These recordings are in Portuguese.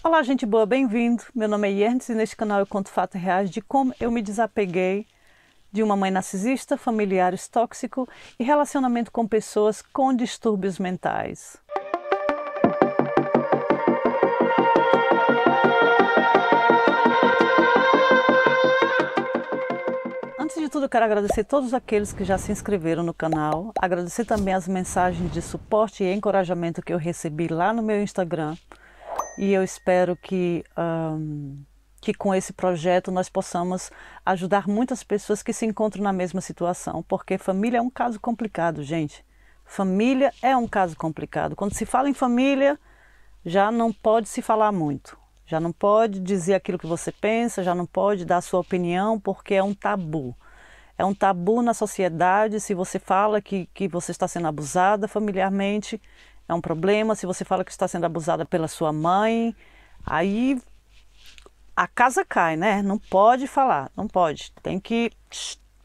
Olá, gente boa, bem-vindo. Meu nome é Yernes e neste canal eu conto fatos reais de como eu me desapeguei de uma mãe narcisista, familiares tóxicos e relacionamento com pessoas com distúrbios mentais. Antes de tudo, eu quero agradecer todos aqueles que já se inscreveram no canal, agradecer também as mensagens de suporte e encorajamento que eu recebi lá no meu Instagram. E eu espero que com esse projeto nós possamos ajudar muitas pessoas que se encontram na mesma situação, porque família é um caso complicado, gente. Família é um caso complicado. Quando se fala em família, já não pode se falar muito. Já não pode dizer aquilo que você pensa, já não pode dar a sua opinião, porque é um tabu. É um tabu na sociedade. Se você fala que você está sendo abusada familiarmente, é um problema. Se você fala que está sendo abusada pela sua mãe, aí a casa cai, né? Não pode falar, não pode. Tem que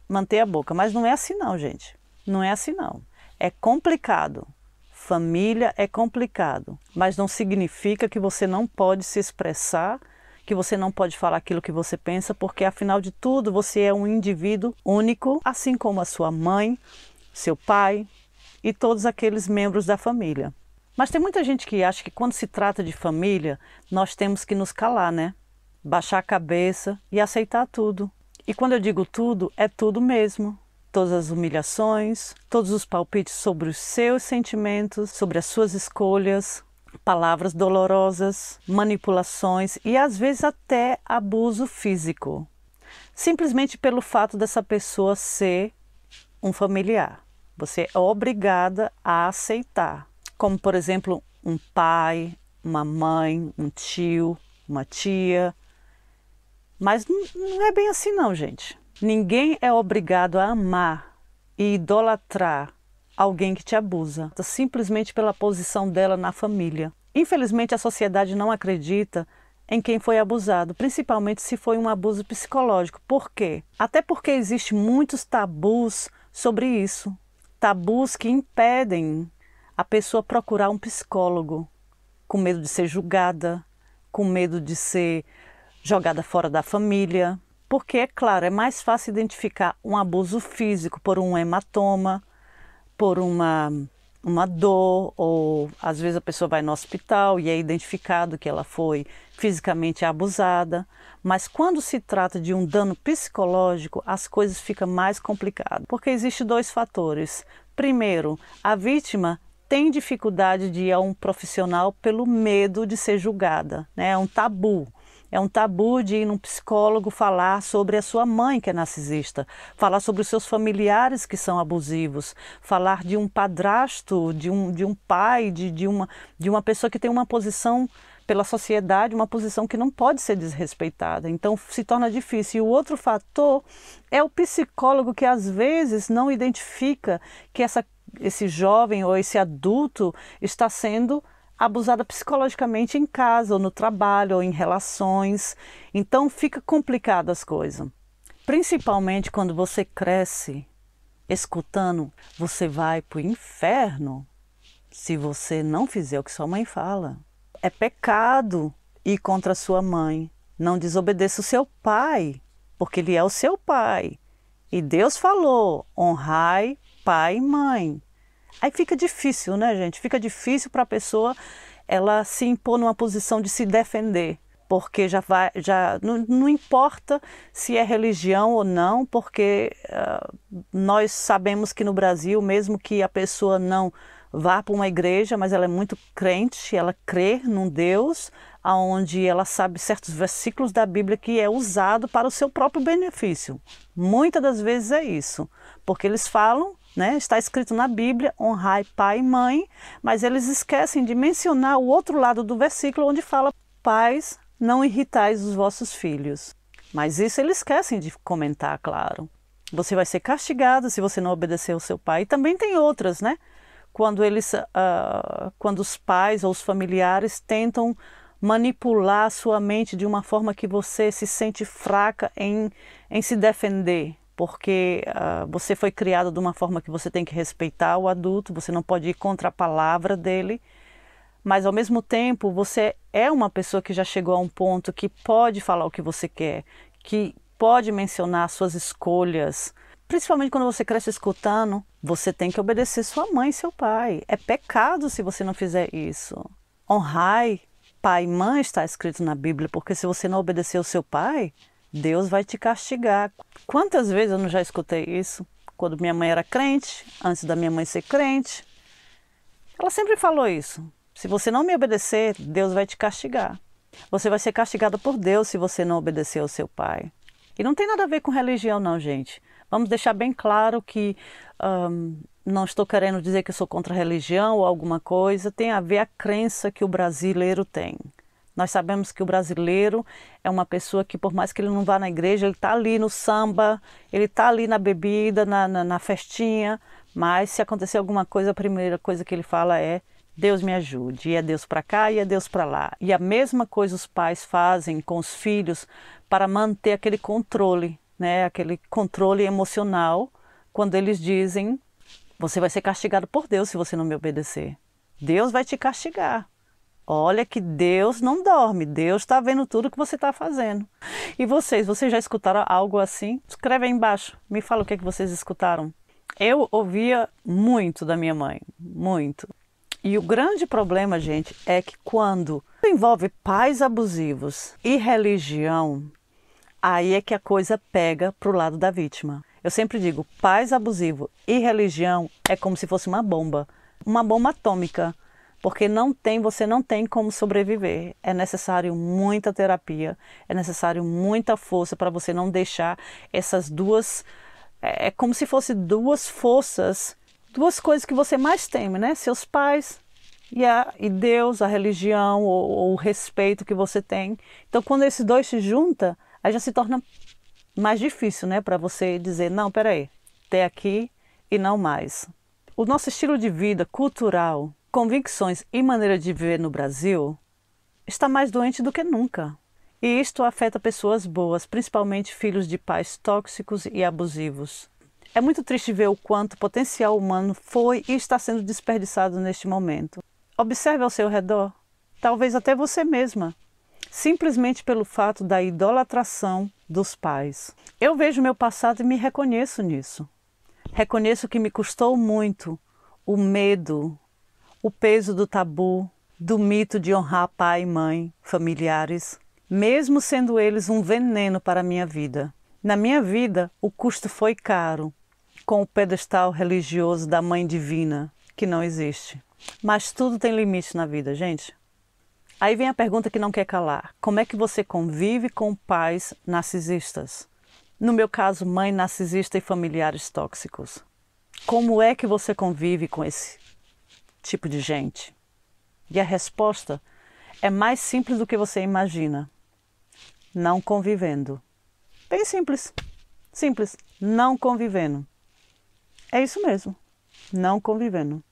manter a boca. Mas não é assim não, gente. Não é assim não. É complicado. Família é complicado. Mas não significa que você não pode se expressar, que você não pode falar aquilo que você pensa, porque afinal de tudo você é um indivíduo único, assim como a sua mãe, seu pai e todos aqueles membros da família. Mas tem muita gente que acha que quando se trata de família, nós temos que nos calar, né? Baixar a cabeça e aceitar tudo. E quando eu digo tudo, é tudo mesmo. Todas as humilhações, todos os palpites sobre os seus sentimentos, sobre as suas escolhas, palavras dolorosas, manipulações e às vezes até abuso físico. Simplesmente pelo fato dessa pessoa ser um familiar. Você é obrigada a aceitar. Como, por exemplo, um pai, uma mãe, um tio, uma tia. Mas não é bem assim não, gente. Ninguém é obrigado a amar e idolatrar alguém que te abusa, simplesmente pela posição dela na família. Infelizmente, a sociedade não acredita em quem foi abusado, principalmente se foi um abuso psicológico. Por quê? Até porque existem muitos tabus sobre isso. Tabus que impedem a pessoa procurar um psicólogo, com medo de ser julgada, com medo de ser jogada fora da família. Porque, é claro, é mais fácil identificar um abuso físico por um hematoma, por uma dor, ou às vezes a pessoa vai no hospital e é identificado que ela foi fisicamente abusada. Mas quando se trata de um dano psicológico, as coisas ficam mais complicadas. Porque existem dois fatores. Primeiro, a vítima tem dificuldade de ir a um profissional pelo medo de ser julgada, né? É um tabu. É um tabu de ir num psicólogo falar sobre a sua mãe que é narcisista, falar sobre os seus familiares que são abusivos, falar de um padrasto, de um pai, de uma pessoa que tem uma posição pela sociedade, uma posição que não pode ser desrespeitada. Então se torna difícil. E o outro fator é o psicólogo que às vezes não identifica que esse jovem ou esse adulto está sendo abusada psicologicamente em casa, ou no trabalho, ou em relações. Então fica complicado as coisas. Principalmente quando você cresce escutando, você vai para o inferno se você não fizer o que sua mãe fala. É pecado ir contra a sua mãe. Não desobedeça o seu pai, porque ele é o seu pai. E Deus falou, honrai pai e mãe. Aí fica difícil, né, gente? Fica difícil para a pessoa ela se impor numa posição de se defender, porque não importa se é religião ou não, porque nós sabemos que no Brasil, mesmo que a pessoa não vá para uma igreja, mas ela é muito crente, ela crê num Deus, onde ela sabe certos versículos da Bíblia que é usado para o seu próprio benefício. Muitas das vezes é isso, porque eles falam, né, está escrito na Bíblia, honrai pai e mãe, mas eles esquecem de mencionar o outro lado do versículo onde fala, pais, não irritais os vossos filhos. Mas isso eles esquecem de comentar, claro. Você vai ser castigado se você não obedecer ao seu pai. E também tem outras, né? Quando os pais ou os familiares tentam manipular a sua mente de uma forma que você se sente fraca em se defender, porque você foi criado de uma forma que você tem que respeitar o adulto, você não pode ir contra a palavra dele, mas ao mesmo tempo você é uma pessoa que já chegou a um ponto que pode falar o que você quer, que pode mencionar suas escolhas. Principalmente quando você cresce escutando, você tem que obedecer sua mãe e seu pai. É pecado se você não fizer isso. Honrai pai e mãe está escrito na Bíblia, porque se você não obedecer ao seu pai, Deus vai te castigar. Quantas vezes eu não já escutei isso? Quando minha mãe era crente, antes da minha mãe ser crente, ela sempre falou isso. Se você não me obedecer, Deus vai te castigar. Você vai ser castigado por Deus se você não obedecer ao seu pai. E não tem nada a ver com religião não, gente. Vamos deixar bem claro que não estou querendo dizer que eu sou contra a religião ou alguma coisa. Tem a ver a crença que o brasileiro tem. Nós sabemos que o brasileiro é uma pessoa que, por mais que ele não vá na igreja, ele está ali no samba, ele está ali na bebida, na festinha. Mas se acontecer alguma coisa, a primeira coisa que ele fala é: Deus me ajude. E é Deus para cá e é Deus para lá. E a mesma coisa os pais fazem com os filhos para manter aquele controle, né? Aquele controle emocional, quando eles dizem: você vai ser castigado por Deus se você não me obedecer. Deus vai te castigar. Olha que Deus não dorme, Deus está vendo tudo que você está fazendo. E vocês já escutaram algo assim? Escreve aí embaixo, me fala o que vocês escutaram. Eu ouvia muito da minha mãe, muito. E o grande problema, gente, é que quando envolve pais abusivos e religião, aí é que a coisa pega para o lado da vítima. Eu sempre digo, pais abusivos e religião é como se fosse uma bomba atômica. Porque você não tem como sobreviver. É necessário muita terapia, é necessário muita força para você não deixar essas duas... É como se fossem duas forças, duas coisas que você mais teme, né? Seus pais e Deus, a religião, ou o respeito que você tem. Então, quando esses dois se juntam, aí já se torna mais difícil, né? Para você dizer, não, peraí, até aqui e não mais. O nosso estilo de vida cultural, convicções e maneira de viver no Brasil está mais doente do que nunca. E isto afeta pessoas boas, principalmente filhos de pais tóxicos e abusivos. É muito triste ver o quanto potencial humano foi e está sendo desperdiçado neste momento. Observe ao seu redor, talvez até você mesma, simplesmente pelo fato da idolatração dos pais. Eu vejo meu passado e me reconheço nisso. Reconheço que me custou muito o medo, o peso do tabu, do mito de honrar pai e mãe, familiares, mesmo sendo eles um veneno para a minha vida. Na minha vida, o custo foi caro, com o pedestal religioso da mãe divina, que não existe. Mas tudo tem limite na vida, gente. Aí vem a pergunta que não quer calar. Como é que você convive com pais narcisistas? No meu caso, mãe narcisista e familiares tóxicos. Como é que você convive com esse tipo de gente? E a resposta é mais simples do que você imagina. Não convivendo. Bem simples. Simples. Não convivendo. É isso mesmo. Não convivendo.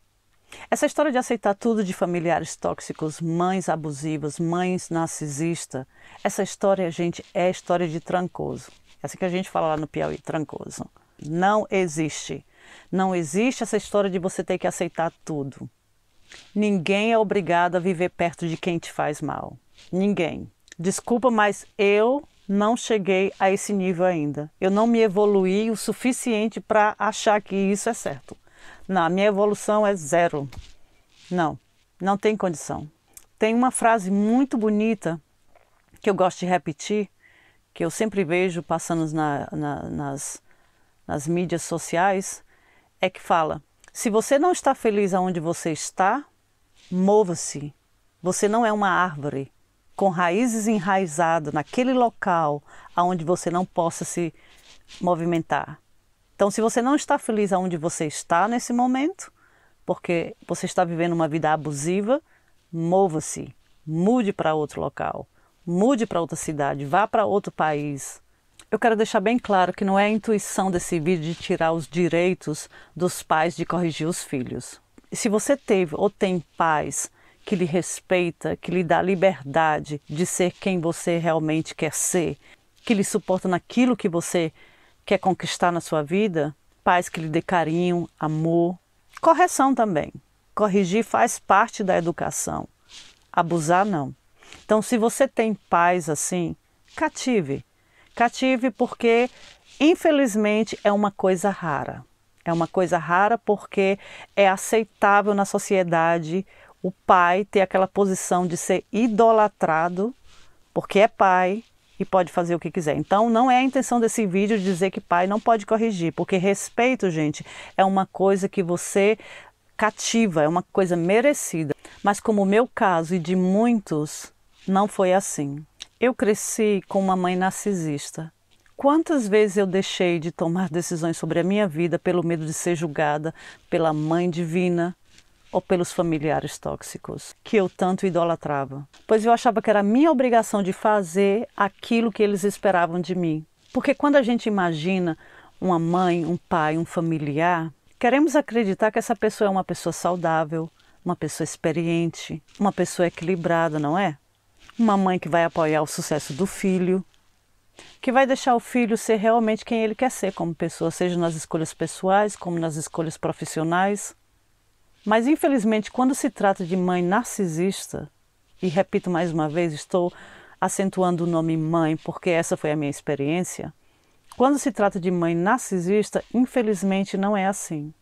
Essa história de aceitar tudo de familiares tóxicos, mães abusivas, mães narcisistas, essa história, gente, é história de Trancoso. É assim que a gente fala lá no Piauí, Trancoso. Não existe. Não existe essa história de você ter que aceitar tudo. Ninguém é obrigado a viver perto de quem te faz mal. Ninguém. Desculpa, mas eu não cheguei a esse nível ainda. Eu não me evoluí o suficiente para achar que isso é certo. Não, a minha evolução é zero. Não, não tem condição. Tem uma frase muito bonita que eu gosto de repetir, que eu sempre vejo passando nas mídias sociais, é que fala: se você não está feliz aonde você está, mova-se. Você não é uma árvore com raízes enraizadas naquele local aonde você não possa se movimentar. Então, se você não está feliz aonde você está nesse momento, porque você está vivendo uma vida abusiva, mova-se, mude para outro local, mude para outra cidade, vá para outro país. Eu quero deixar bem claro que não é a intuição desse vídeo de tirar os direitos dos pais de corrigir os filhos. E se você teve ou tem pais que lhe respeita, que lhe dá liberdade de ser quem você realmente quer ser, que lhe suporta naquilo que você quer conquistar na sua vida, pais que lhe dê carinho, amor, correção também. Corrigir faz parte da educação. Abusar, não. Então, se você tem pais assim, cative. Cative porque, infelizmente, é uma coisa rara. É uma coisa rara porque é aceitável na sociedade o pai ter aquela posição de ser idolatrado, porque é pai e pode fazer o que quiser. Então, não é a intenção desse vídeo dizer que pai não pode corrigir, porque respeito, gente, é uma coisa que você cativa, é uma coisa merecida. Mas como o meu caso e de muitos, não foi assim. Eu cresci com uma mãe narcisista. Quantas vezes eu deixei de tomar decisões sobre a minha vida pelo medo de ser julgada pela mãe divina ou pelos familiares tóxicos que eu tanto idolatrava? Pois eu achava que era minha obrigação de fazer aquilo que eles esperavam de mim. Porque quando a gente imagina uma mãe, um pai, um familiar, queremos acreditar que essa pessoa é uma pessoa saudável, uma pessoa experiente, uma pessoa equilibrada, não é? Uma mãe que vai apoiar o sucesso do filho, que vai deixar o filho ser realmente quem ele quer ser como pessoa, seja nas escolhas pessoais, como nas escolhas profissionais. Mas, infelizmente, quando se trata de mãe narcisista, e repito mais uma vez, estou acentuando o nome mãe porque essa foi a minha experiência, quando se trata de mãe narcisista, infelizmente não é assim.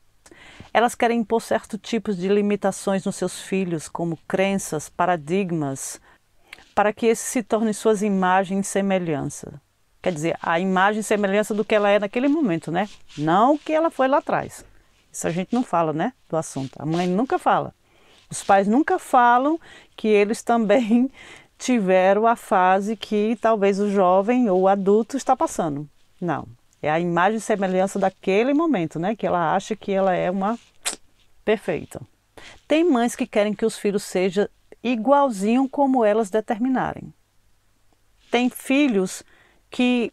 Elas querem impor certos tipos de limitações nos seus filhos, como crenças, paradigmas, para que esses se tornem suas imagens e semelhança. Quer dizer, a imagem e semelhança do que ela é naquele momento, né? Não o que ela foi lá atrás. Isso a gente não fala, né, do assunto. A mãe nunca fala. Os pais nunca falam que eles também tiveram a fase que talvez o jovem ou o adulto está passando. Não. É a imagem e semelhança daquele momento, né? Que ela acha que ela é uma perfeita. Tem mães que querem que os filhos sejam igualzinho como elas determinarem. Tem filhos que,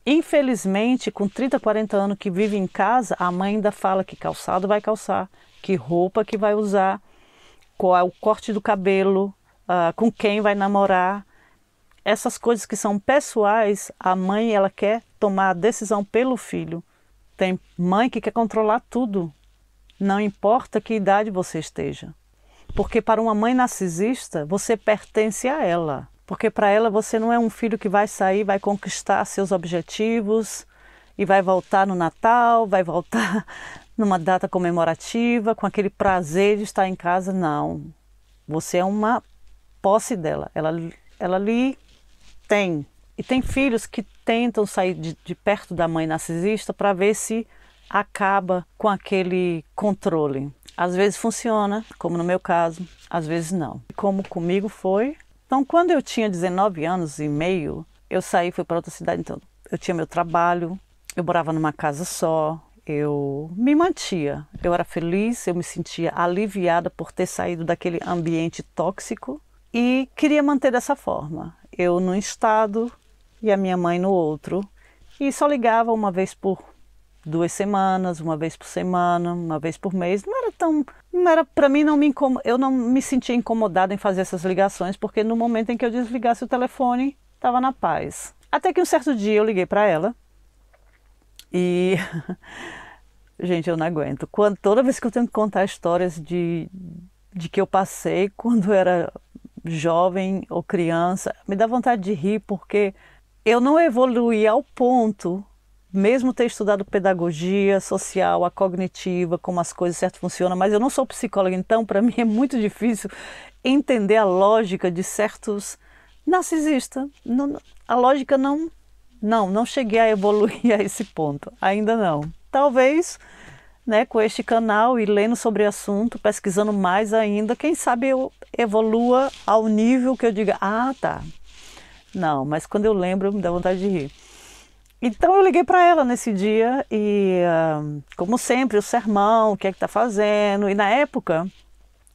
infelizmente, com 30, 40 anos que vivem em casa, a mãe ainda fala que calçado vai calçar, que roupa que vai usar, qual é o corte do cabelo, com quem vai namorar. Essas coisas que são pessoais, a mãe ela quer tomar a decisão pelo filho. Tem mãe que quer controlar tudo, não importa que idade você esteja. Porque para uma mãe narcisista, você pertence a ela. Porque para ela você não é um filho que vai sair, vai conquistar seus objetivos e vai voltar no Natal, vai voltar numa data comemorativa, com aquele prazer de estar em casa. Não. Você é uma posse dela. Ela lhe tem. E tem filhos que tentam sair de perto da mãe narcisista para ver se acaba com aquele controle. Às vezes funciona, como no meu caso, às vezes não. Como comigo foi. Então, quando eu tinha 19 anos e meio, eu saí e fui para outra cidade. Então, eu tinha meu trabalho, eu morava numa casa só, eu me mantia. Eu era feliz, eu me sentia aliviada por ter saído daquele ambiente tóxico e queria manter dessa forma. Eu num estado e a minha mãe no outro. E só ligava uma vez por 2 semanas, uma vez por semana, uma vez por mês. Não era para mim, eu não me sentia incomodada em fazer essas ligações, porque no momento em que eu desligasse o telefone, estava na paz. Até que um certo dia eu liguei para ela e, gente, eu não aguento. Toda vez que eu tenho que contar histórias de que eu passei quando eu era jovem ou criança, me dá vontade de rir, porque eu não evoluí ao ponto, mesmo ter estudado pedagogia social, a cognitiva, como as coisas certas funcionam, mas eu não sou psicóloga, então para mim é muito difícil entender a lógica de certos narcisistas. A lógica não cheguei a evoluir a esse ponto, ainda não. Talvez, né, com este canal e lendo sobre o assunto, pesquisando mais ainda, quem sabe eu evolua ao nível que eu diga, tá. Não, mas quando eu lembro, me dá vontade de rir. Então eu liguei para ela nesse dia e, como sempre, o sermão, o que é que está fazendo. E na época,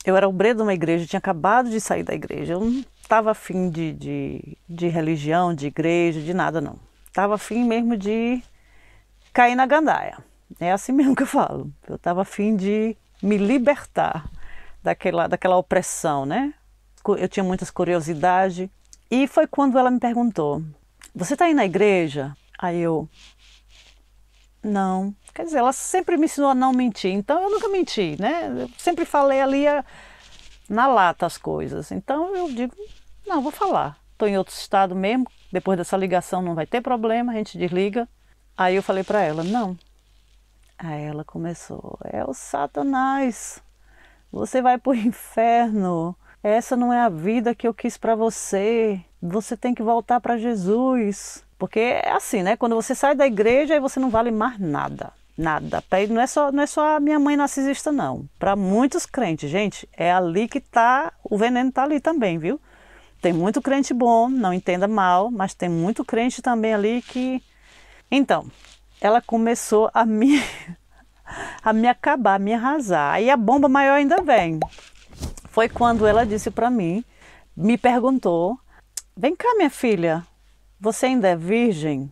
eu era obreira de uma igreja, tinha acabado de sair da igreja. Eu não estava afim de religião, de igreja, de nada não. Estava afim mesmo de cair na gandaia. É assim mesmo que eu falo. Eu estava afim de me libertar daquela opressão, né? Eu tinha muitas curiosidades. E foi quando ela me perguntou, você está aí na igreja? Aí eu, não. Quer dizer, ela sempre me ensinou a não mentir, então eu nunca menti, né? Eu sempre falei ali na lata as coisas. Então eu digo, não, vou falar. Estou em outro estado mesmo, depois dessa ligação não vai ter problema, a gente desliga. Aí eu falei para ela, não. Aí ela começou, é o Satanás, você vai para o inferno, essa não é a vida que eu quis para você, você tem que voltar para Jesus. Porque é assim, né? Quando você sai da igreja, aí você não vale mais nada. Nada. Não é só a minha mãe narcisista, não. Para muitos crentes, gente, é ali que tá, o veneno tá ali também, viu? Tem muito crente bom, não entenda mal, mas tem muito crente também ali que... Então, ela começou a me acabar, a me arrasar. Aí a bomba maior ainda vem. Foi quando ela disse para mim, me perguntou, vem cá minha filha, você ainda é virgem?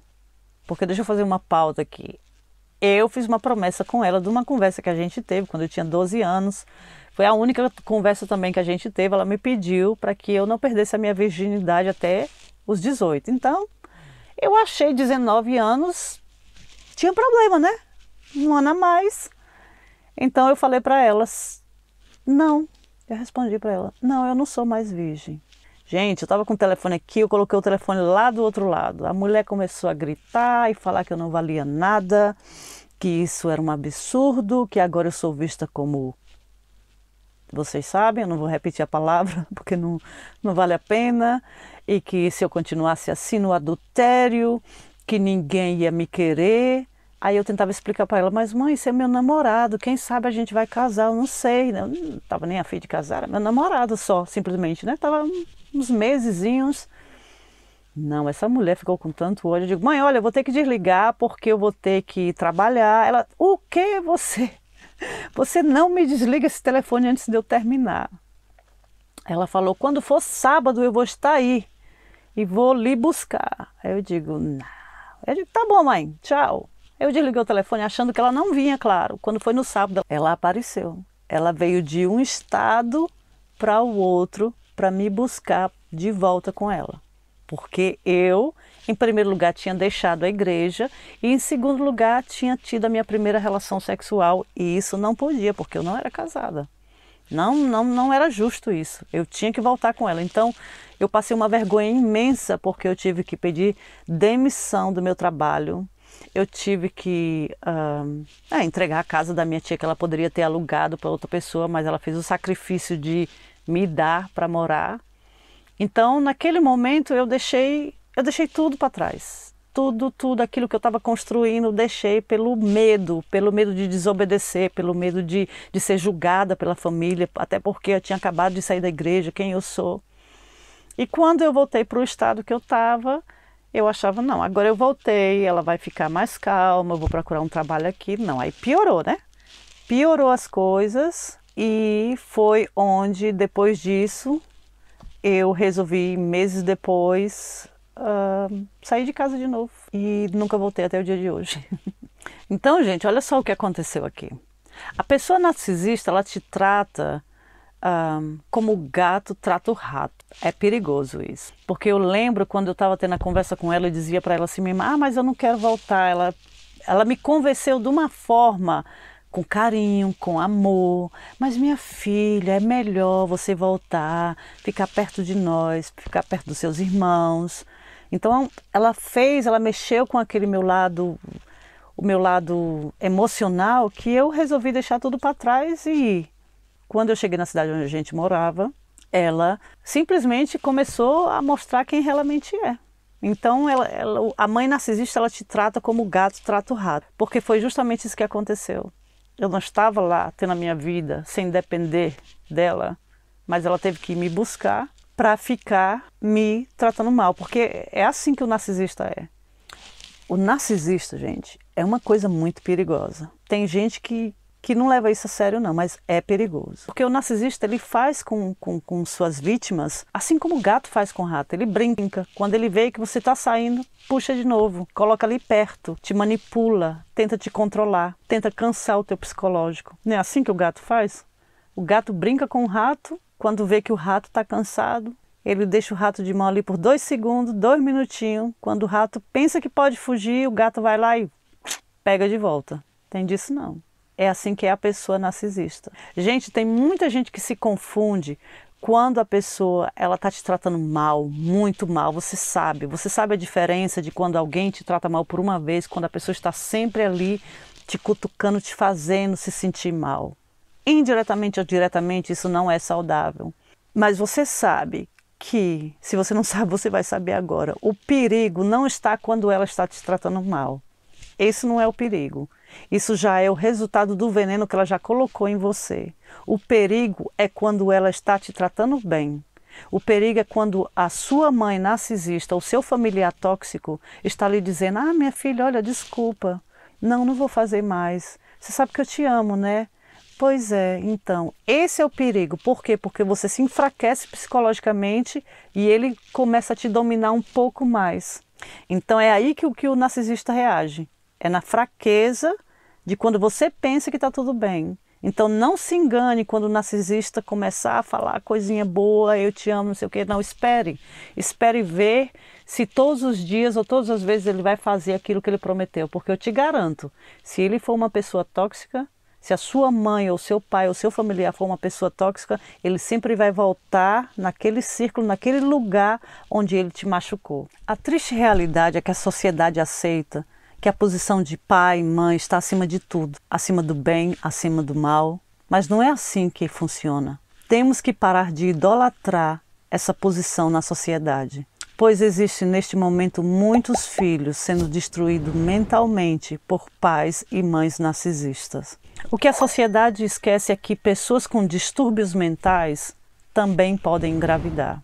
Porque deixa eu fazer uma pauta aqui. Eu fiz uma promessa com ela de uma conversa que a gente teve quando eu tinha 12 anos. Foi a única conversa também que a gente teve. Ela me pediu para que eu não perdesse a minha virginidade até os 18. Então, eu achei 19 anos, tinha problema, né? Um ano a mais. Então eu falei para elas, não. Eu respondi para ela, não, eu não sou mais virgem. Gente, eu estava com o telefone aqui, eu coloquei o telefone lá do outro lado. A mulher começou a gritar e falar que eu não valia nada, que isso era um absurdo, que agora eu sou vista como... Vocês sabem, eu não vou repetir a palavra, porque não vale a pena. E que se eu continuasse assim no adultério, que ninguém ia me querer. Aí eu tentava explicar para ela, mas mãe, esse é meu namorado, quem sabe a gente vai casar, eu não sei. Eu não estava nem a fim de casar, era meu namorado só, simplesmente, né? Tava uns mesezinhos. Não, essa mulher ficou com tanto ódio. Eu digo, mãe, olha, eu vou ter que desligar porque eu vou ter que trabalhar. Ela, o que você? Você não me desliga esse telefone antes de eu terminar. Ela falou, quando for sábado eu vou estar aí e vou lhe buscar. Aí eu digo, não. Eu digo, tá bom, mãe, tchau. Eu desliguei o telefone achando que ela não vinha, claro. Quando foi no sábado, ela apareceu. Ela veio de um estado para o outro para me buscar de volta com ela. Porque eu, em primeiro lugar, tinha deixado a igreja e, em segundo lugar, tinha tido a minha primeira relação sexual e isso não podia, porque eu não era casada. Não era justo isso. Eu tinha que voltar com ela. Então, eu passei uma vergonha imensa porque eu tive que pedir demissão do meu trabalho. Eu tive que entregar a casa da minha tia que ela poderia ter alugado para outra pessoa, mas ela fez o sacrifício de me dar para morar. Então, naquele momento, eu deixei tudo para trás. Tudo aquilo que eu estava construindo, deixei pelo medo de desobedecer, pelo medo de ser julgada pela família, até porque eu tinha acabado de sair da igreja, quem eu sou. E quando eu voltei para o estado que eu estava, eu achava, não, agora eu voltei, ela vai ficar mais calma, eu vou procurar um trabalho aqui. Não, aí piorou, né? Piorou as coisas e foi onde, depois disso, eu resolvi, meses depois, sair de casa de novo. E nunca voltei até o dia de hoje. Então, gente, olha só o que aconteceu aqui. A pessoa narcisista, ela te trata como o gato trata o rato. É perigoso isso. Porque eu lembro quando eu estava tendo a conversa com ela, eu dizia para ela assim mesmo, mas eu não quero voltar. Ela me convenceu de uma forma, com carinho, com amor. Mas minha filha, é melhor você voltar, ficar perto de nós, ficar perto dos seus irmãos. Então ela mexeu com aquele meu lado, o meu lado emocional, que eu resolvi deixar tudo para trás e quando eu cheguei na cidade onde a gente morava, ela simplesmente começou a mostrar quem realmente é. Então, a mãe narcisista, ela te trata como o gato trata o rato. Porque foi justamente isso que aconteceu. Eu não estava lá tendo a minha vida sem depender dela, mas ela teve que me buscar para ficar me tratando mal. Porque é assim que o narcisista é. O narcisista, gente, é uma coisa muito perigosa. Tem gente que não leva isso a sério não, mas é perigoso. Porque o narcisista, ele faz com suas vítimas, assim como o gato faz com o rato, ele brinca. Quando ele vê que você está saindo, puxa de novo, coloca ali perto, te manipula, tenta te controlar, tenta cansar o teu psicológico. Não é assim que o gato faz? O gato brinca com o rato, quando vê que o rato está cansado, ele deixa o rato de mão ali por 2 segundos, 2 minutinhos. Quando o rato pensa que pode fugir, o gato vai lá e pega de volta. Tem disso não. É assim que é a pessoa narcisista. Gente, tem muita gente que se confunde quando a pessoa está te tratando mal, muito mal, você sabe a diferença de quando alguém te trata mal por uma vez, quando a pessoa está sempre ali te cutucando, te fazendo se sentir mal. Indiretamente ou diretamente, isso não é saudável. Mas você sabe que, se você não sabe, você vai saber agora. O perigo não está quando ela está te tratando mal. Esse não é o perigo. Isso já é o resultado do veneno que ela já colocou em você. O perigo é quando ela está te tratando bem. O perigo é quando a sua mãe narcisista, o seu familiar tóxico, está lhe dizendo: ah, minha filha, olha, desculpa. Não vou fazer mais. Você sabe que eu te amo, né? Pois é, então, esse é o perigo. Por quê? Porque você se enfraquece psicologicamente e ele começa a te dominar um pouco mais. Então é aí que o narcisista reage. É na fraqueza de quando você pensa que está tudo bem. Então não se engane quando o narcisista começar a falar coisinha boa, eu te amo, não sei o quê. Não, espere. Espere ver se todos os dias ou todas as vezes ele vai fazer aquilo que ele prometeu. Porque eu te garanto, se ele for uma pessoa tóxica, se a sua mãe ou seu pai ou seu familiar for uma pessoa tóxica, ele sempre vai voltar naquele círculo, naquele lugar onde ele te machucou. A triste realidade é que a sociedade aceita que a posição de pai e mãe está acima de tudo, acima do bem, acima do mal. Mas não é assim que funciona. Temos que parar de idolatrar essa posição na sociedade, pois existe neste momento muitos filhos sendo destruídos mentalmente por pais e mães narcisistas. O que a sociedade esquece é que pessoas com distúrbios mentais também podem engravidar.